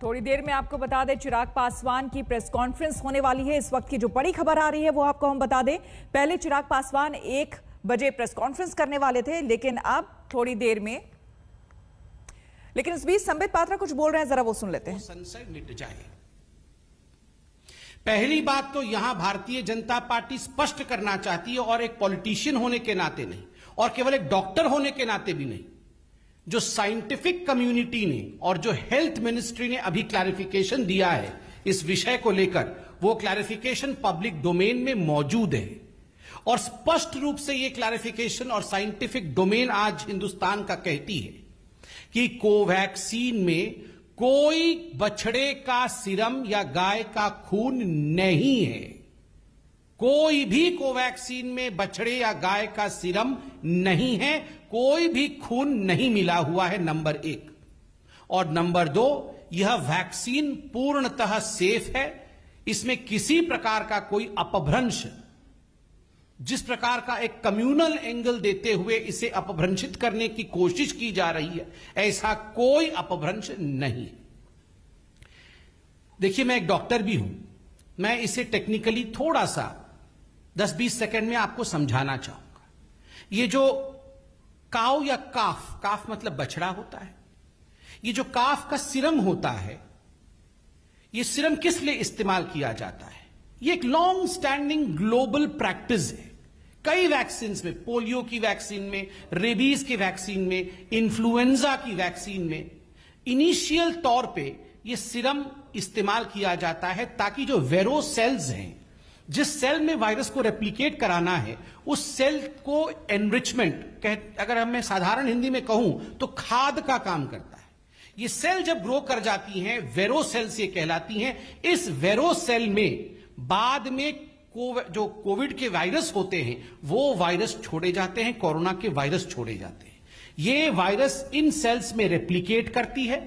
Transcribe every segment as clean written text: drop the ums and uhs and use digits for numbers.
थोड़ी देर में आपको बता दें चिराग पासवान की प्रेस कॉन्फ्रेंस होने वाली है। इस वक्त की जो बड़ी खबर आ रही है वो आपको हम बता दें। पहले चिराग पासवान 1 बजे प्रेस कॉन्फ्रेंस करने वाले थे, लेकिन अब थोड़ी देर में। लेकिन इस बीच संबित पात्रा कुछ बोल रहे हैं, जरा वो सुन लेते हैं। संशय मिट जाए। पहली बात तो यहां भारतीय जनता पार्टी स्पष्ट करना चाहती है, और एक पॉलिटिशियन होने के नाते नहीं, और केवल एक डॉक्टर होने के नाते भी नहीं, जो साइंटिफिक कम्युनिटी ने और जो हेल्थ मिनिस्ट्री ने अभी क्लैरिफिकेशन दिया है इस विषय को लेकर, वो क्लैरिफिकेशन पब्लिक डोमेन में मौजूद है। और स्पष्ट रूप से ये क्लैरिफिकेशन और साइंटिफिक डोमेन आज हिंदुस्तान का कहती है कि कोवैक्सीन में कोई बछड़े का सीरम या गाय का खून नहीं है। कोई भी कोवैक्सीन में बछड़े या गाय का सीरम नहीं है, कोई भी खून नहीं मिला हुआ है, नंबर 1। और नंबर 2, यह वैक्सीन पूर्णतः सेफ है। इसमें किसी प्रकार का कोई अपभ्रंश, जिस प्रकार का एक कम्युनल एंगल देते हुए इसे अपभ्रंशित करने की कोशिश की जा रही है, ऐसा कोई अपभ्रंश नहीं। देखिए, मैं एक डॉक्टर भी हूं, मैं इसे टेक्निकली थोड़ा सा 10-20 सेकंड में आपको समझाना चाहूंगा। ये जो काव या काफ मतलब बछड़ा होता है, ये जो काफ का सीरम होता है, ये सीरम किस लिए इस्तेमाल किया जाता है? ये एक लॉन्ग स्टैंडिंग ग्लोबल प्रैक्टिस है। कई वैक्सीन में, पोलियो की वैक्सीन में, रेबीज की वैक्सीन में, इन्फ्लुएंजा की वैक्सीन में, इनिशियल तौर पे ये सीरम इस्तेमाल किया जाता है ताकि जो वेरो सेल्स हैं, जिस सेल में वायरस को रेप्लिकेट कराना है, उस सेल को एनरिचमेंट, अगर मैं साधारण हिंदी में कहूं तो खाद का काम करता है। ये सेल जब ग्रो कर जाती हैं, वेरो सेल्स ये कहलाती हैं। इस वेरो सेल में बाद में जो कोविड के वायरस होते हैं, वो वायरस छोड़े जाते हैं, कोरोना के वायरस छोड़े जाते हैं। ये वायरस इन सेल्स में रेप्लिकेट करती है,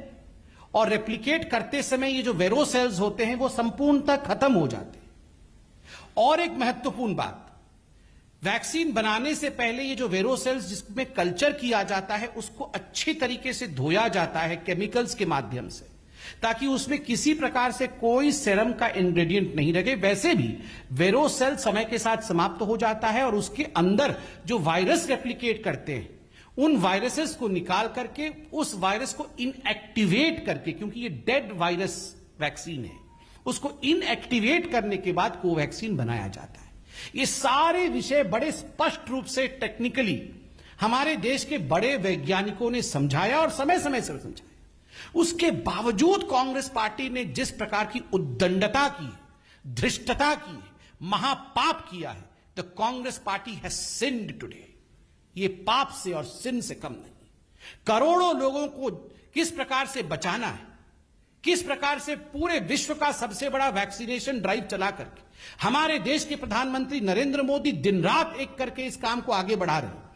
और रेप्लिकेट करते समय ये जो वेरो सेल्स होते हैं वो संपूर्णतः खत्म हो जाते हैं। और एक महत्वपूर्ण बात, वैक्सीन बनाने से पहले ये जो वेरो सेल्स जिसमें कल्चर किया जाता है, उसको अच्छी तरीके से धोया जाता है केमिकल्स के माध्यम से, ताकि उसमें किसी प्रकार से कोई सेरम का इंग्रेडिएंट नहीं रहे। वैसे भी वेरो सेल समय के साथ समाप्त हो जाता है, और उसके अंदर जो वायरस रेप्लिकेट करते हैं, उन वायरसेस को निकाल करके उस वायरस को इनएक्टिवेट करके, क्योंकि ये डेड वायरस वैक्सीन है, उसको इनएक्टिवेट करने के बाद कोवैक्सीन बनाया जाता है। ये सारे विषय बड़े स्पष्ट रूप से टेक्निकली हमारे देश के बड़े वैज्ञानिकों ने समझाया, और समय समय से समझाया। उसके बावजूद कांग्रेस पार्टी ने जिस प्रकार की उद्दंडता की, धृष्टता की, महापाप किया है, the Congress party has sinned today. ये पाप से और सिन से कम नहीं। करोड़ों लोगों को किस प्रकार से बचाना है, किस प्रकार से पूरे विश्व का सबसे बड़ा वैक्सीनेशन ड्राइव चला करके हमारे देश के प्रधानमंत्री नरेंद्र मोदी दिन रात एक करके इस काम को आगे बढ़ा रहे हैं।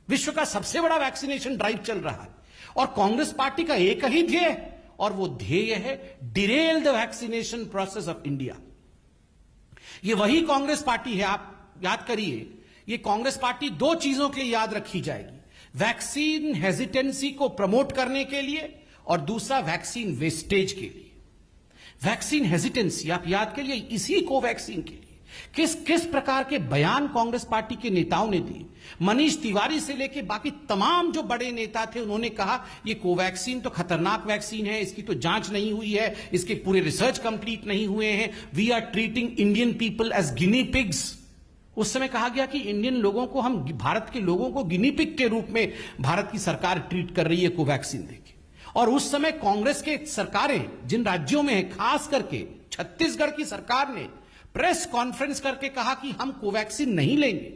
विश्व का सबसे बड़ा वैक्सीनेशन ड्राइव चल रहा है, और कांग्रेस पार्टी का एक ही ध्येय, और वो ध्येय है Daryl the vaccination process of India. ये वही कांग्रेस पार्टी है, आप याद करिए, ये कांग्रेस पार्टी 2 चीजों के लिए याद रखी जाएगी: वैक्सीन हेजिटेंसी को प्रमोट करने के लिए, और दूसरा वैक्सीन वेस्टेज के लिए। वैक्सीन हेजिटेंसी आप याद करिए, इसी कोवैक्सीन के लिए किस किस प्रकार के बयान कांग्रेस पार्टी के नेताओं ने दिए। मनीष तिवारी से लेकर बाकी तमाम जो बड़े नेता थे, उन्होंने कहा ये कोवैक्सीन तो खतरनाक वैक्सीन है, इसकी तो जांच नहीं हुई है, इसके पूरे रिसर्च कंप्लीट नहीं हुए हैं, we are treating Indian people as guinea pigs. उस समय कहा गया कि इंडियन लोगों को, हम भारत के लोगों को गिनी पिग के रूप में भारत की सरकार ट्रीट कर रही है कोवैक्सीन देके। और उस समय कांग्रेस के सरकारें जिन राज्यों में है, खास करके छत्तीसगढ़ की सरकार ने प्रेस कॉन्फ्रेंस करके कहा कि हम कोवैक्सीन नहीं लेंगे।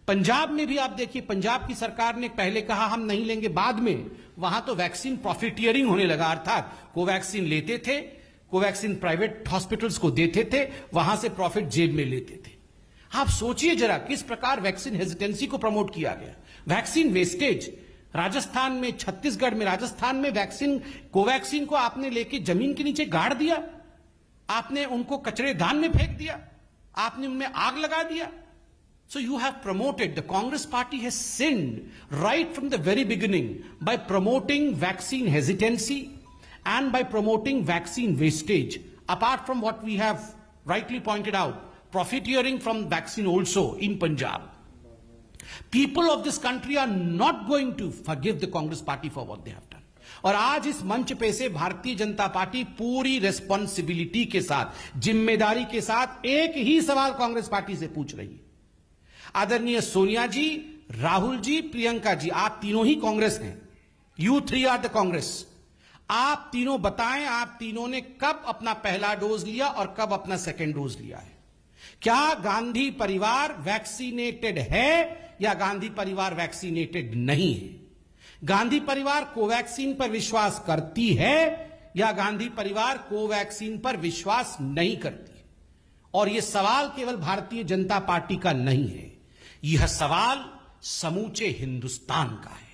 पंजाब में भी आप देखिए, पंजाब की सरकार ने पहले कहा हम नहीं लेंगे, बाद में वहां तो वैक्सीन प्रॉफिटियरिंग होने लगा, अर्थात कोवैक्सीन लेते थे, कोवैक्सीन प्राइवेट हॉस्पिटल्स को देते थे, वहां से प्रॉफिट जेब में लेते थे। आप सोचिए जरा किस प्रकार वैक्सीन हेजिटेंसी को प्रमोट किया गया। वैक्सीन वेस्टेज, राजस्थान में, छत्तीसगढ़ में, राजस्थान में वैक्सीन, कोवैक्सीन को आपने लेके जमीन के नीचे गाड़ दिया, आपने उनको कचरेदान में फेंक दिया, आपने उनमें आग लगा दिया। So you have promoted, the Congress party has sinned right from the very beginning by promoting vaccine hesitancy and by promoting vaccine wastage, apart from what we have rightly pointed out, profiteering from vaccine also in Punjab. People of this country are not going to forgive the Congress party for what they have done. और आज इस मंच पे से Bharatiya Janata party पूरी responsibility के साथ, जिम्मेदारी के साथ एक ही सवाल कांग्रेस पार्टी से पूछ रही है। आदरणीय सोनिया जी, राहुल जी, प्रियंका जी, आप तीनों ही कांग्रेस हैं। You three are the Congress. आप तीनों बताएं, आप तीनों ने कब अपना पहला डोज लिया और कब अपना सेकेंड डोज लिया है? क्या गांधी परिवार वैक्सीनेटेड है या गांधी परिवार वैक्सीनेटेड नहीं है? गांधी परिवार कोवैक्सीन पर विश्वास करती है या गांधी परिवार कोवैक्सीन पर विश्वास नहीं करती? और यह सवाल केवल भारतीय जनता पार्टी का नहीं है, यह सवाल समूचे हिंदुस्तान का है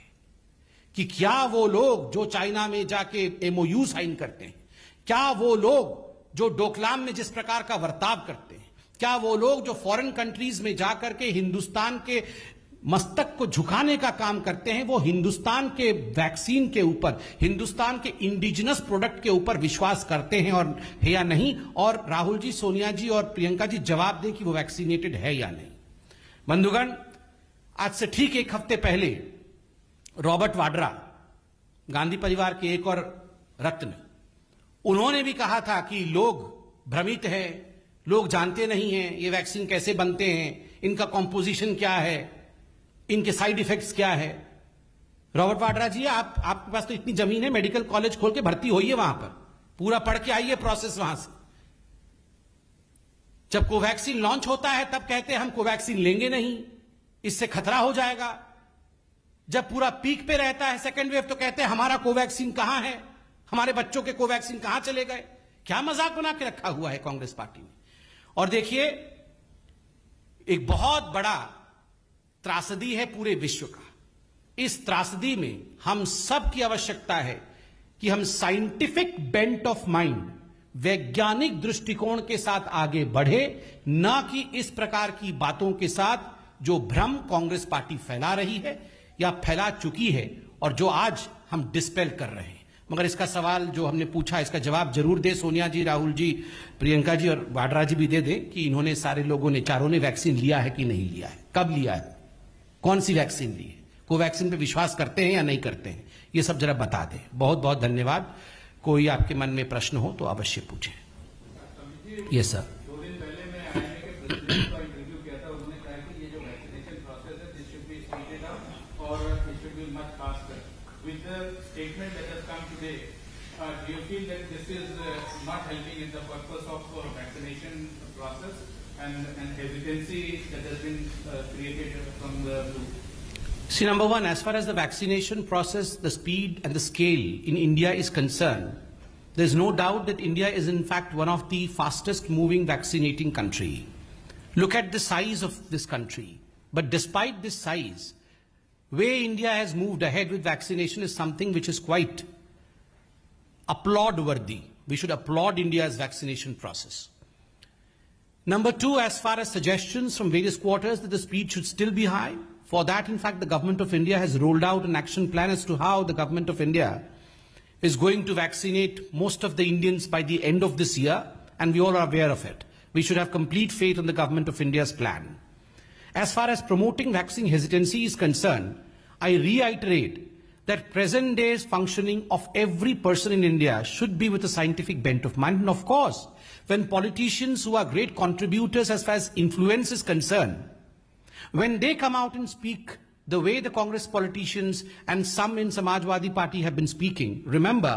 कि क्या वो लोग जो चाइना में जाके एमओयू साइन करते हैं, क्या वो लोग जो डोकलाम में जिस प्रकार का बर्ताव करते हैं, क्या वो लोग जो फॉरेन कंट्रीज में जाकर के हिंदुस्तान के मस्तक को झुकाने का काम करते हैं, वो हिंदुस्तान के वैक्सीन के ऊपर, हिंदुस्तान के इंडिजिनस प्रोडक्ट के ऊपर विश्वास करते हैं और है या नहीं? और राहुल जी, सोनिया जी और प्रियंका जी जवाब दें कि वो वैक्सीनेटेड है या नहीं। बंधुगण, आज से ठीक एक हफ्ते पहले रॉबर्ट वाड्रा, गांधी परिवार के एक और रत्न, उन्होंने भी कहा था कि लोग भ्रमित हैं, लोग जानते नहीं हैं ये वैक्सीन कैसे बनते हैं, इनका कॉम्पोजिशन क्या है, इनके साइड इफेक्ट्स क्या है। रॉबर्ट वाड्रा जी, आपके पास तो इतनी जमीन है, मेडिकल कॉलेज खोल के भर्ती होइए, वहां पर पूरा पढ़ के आइए प्रोसेस वहां से। जब कोवैक्सीन लॉन्च होता है तब कहते हैं हम कोवैक्सीन लेंगे नहीं, इससे खतरा हो जाएगा। जब पूरा पीक पे रहता है सेकेंड वेव तो कहते हैं हमारा कोवैक्सीन कहां है, हमारे बच्चों के कोवैक्सीन कहां चले गए। क्या मजाक बना के रखा हुआ है कांग्रेस पार्टी ने। और देखिए, एक बहुत बड़ा त्रासदी है पूरे विश्व का। इस त्रासदी में हम सब की आवश्यकता है कि हम साइंटिफिक बेंट ऑफ माइंड, वैज्ञानिक दृष्टिकोण के साथ आगे बढ़े, ना कि इस प्रकार की बातों के साथ जो भ्रम कांग्रेस पार्टी फैला रही है या फैला चुकी है और जो आज हम डिस्पेल कर रहे हैं। मगर इसका सवाल जो हमने पूछा, इसका जवाब जरूर दे सोनिया जी, राहुल जी, प्रियंका जी और वाड्रा जी भी दे दें कि इन्होंने, सारे लोगों ने, चारों ने वैक्सीन लिया है कि नहीं लिया है, कब लिया है, कौन सी वैक्सीन ली है, कोवैक्सीन पे विश्वास करते हैं या नहीं करते हैं, ये सब जरा बता दें। बहुत बहुत धन्यवाद। कोई आपके मन में प्रश्न हो तो अवश्य पूछें। ये सर। 2 दिन पहले मैं आईएमए के प्रेसिडेंट का इंटरव्यू किया था, उन्होंने कहा कि ये जो वैक्सीनेशन प्रोसेस है this should be speeded up और it should be much faster. With the statement that has come today, do you feel that this is not helping in the purpose of vaccination process and hesitancy that has been created from the group? See, number one, as far as the vaccination process, the speed and the scale in India is concerned, there's no doubt that India is in fact one of the fastest moving vaccinating country. Look at the size of this country. But despite this size, way India has moved ahead with vaccination is something which is quite applaud worthy. We should applaud India's vaccination process. Number two, as far as suggestions from various quarters that the speed should still be high, for that, in fact, the government of India has rolled out an action plan as to how the government of India is going to vaccinate most of the Indians by the end of this year, and we all are aware of it. We should have complete faith in the government of India's plan. As far as promoting vaccine hesitancy is concerned, I reiterate that present day's functioning of every person in India should be with a scientific bent of mind. And of course, when politicians who are great contributors as far as influence is concerned, when they come out and speak the way the Congress politicians and some in Samajwadi Party have been speaking, remember,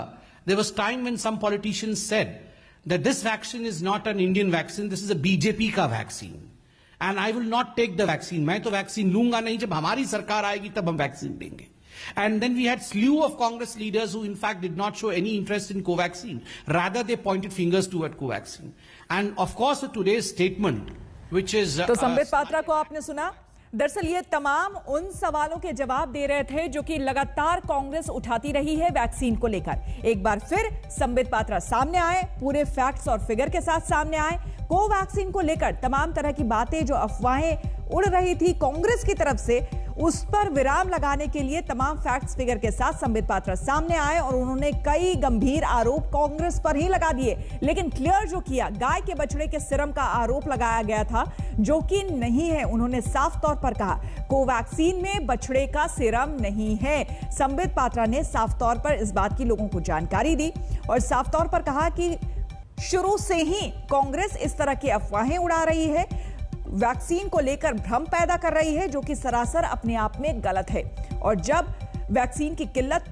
there was time when some politicians said that this vaccine is not an Indian vaccine, this is a BJP ka vaccine. And I will not take the vaccine. मैं तो vaccine लूंगा नहीं, जब हमारी सरकार आएगी तब हम vaccine देंगे. And then we had slew of Congress leaders who in fact did not show any interest in Covaxin. Rather, they pointed fingers toward Covaxin. And of course, today's statement, which is... तो संबित पात्रा को आपने सुना। दरअसल ये तमाम उन सवालों के जवाब दे रहे थे जो कि लगातार कांग्रेस उठाती रही है वैक्सीन को लेकर। एक बार फिर संबित पात्रा सामने आए, पूरे फैक्ट्स और फिगर के साथ सामने आए। कोवैक्सीन को लेकर तमाम तरह की बातें, जो अफवाहें उड़ रही थी कांग्रेस की तरफ से, उस पर विराम लगाने के लिए तमाम फैक्ट्स फिगर के साथ संबित पात्रा सामने आए और उन्होंने कई गंभीर आरोप कांग्रेस पर ही लगा दिए। लेकिन क्लियर जो किया, गाय के बछड़े के सीरम का आरोप लगाया गया था, जो कि नहीं है। उन्होंने साफ तौर पर कहा कोवैक्सीन में बछड़े का सीरम नहीं है। संबित पात्रा ने साफ तौर पर इस बात की लोगों को जानकारी दी और साफ तौर पर कहा कि शुरू से ही कांग्रेस इस तरह की अफवाहें उड़ा रही है, वैक्सीन को लेकर भ्रम पैदा कर रही है, जो कि सरासर अपने आप में गलत है। और जब वैक्सीन की किल्लत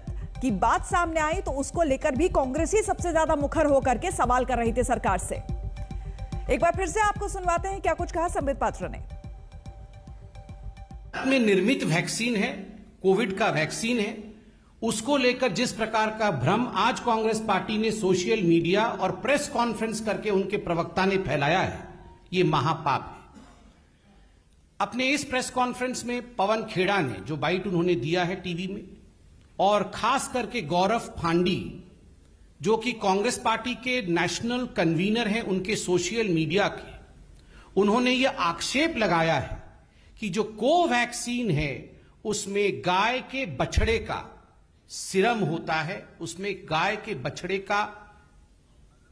की बात सामने आई तो उसको लेकर भी कांग्रेस ही सबसे ज्यादा मुखर होकर के सवाल कर रही थी सरकार से। एक बार फिर से आपको सुनवाते हैं क्या कुछ कहा संबित पात्रा ने। में निर्मित वैक्सीन है, कोविड का वैक्सीन है, उसको लेकर जिस प्रकार का भ्रम आज कांग्रेस पार्टी ने सोशल मीडिया और प्रेस कॉन्फ्रेंस करके उनके प्रवक्ता ने फैलाया है, ये महापाप है। अपने इस प्रेस कॉन्फ्रेंस में पवन खेड़ा ने जो बाइट उन्होंने दिया है टीवी में, और खास करके गौरव फांडी जो कि कांग्रेस पार्टी के नेशनल कन्वीनर हैं उनके सोशल मीडिया के, उन्होंने यह आक्षेप लगाया है कि जो कोवैक्सीन है उसमें गाय के बछड़े का सीरम होता है, उसमें गाय के बछड़े का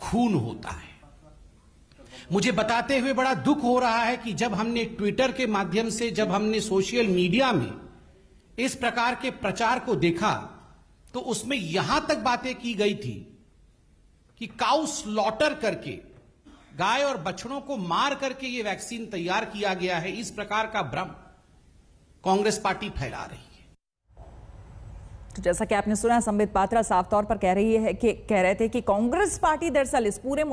खून होता है। मुझे बताते हुए बड़ा दुख हो रहा है कि जब हमने ट्विटर के माध्यम से, जब हमने सोशल मीडिया में इस प्रकार के प्रचार को देखा तो उसमें यहां तक बातें की गई थी कि काउ स्लॉटर करके, गाय और बछड़ों को मार करके यह वैक्सीन तैयार किया गया है। इस प्रकार का भ्रम कांग्रेस पार्टी फैला रही है। तो जैसा कि आपने सुना, संबित पात्रा साफ तौर पर कह रहे थे कि कांग्रेस पार्टी दरअसल इस पूरे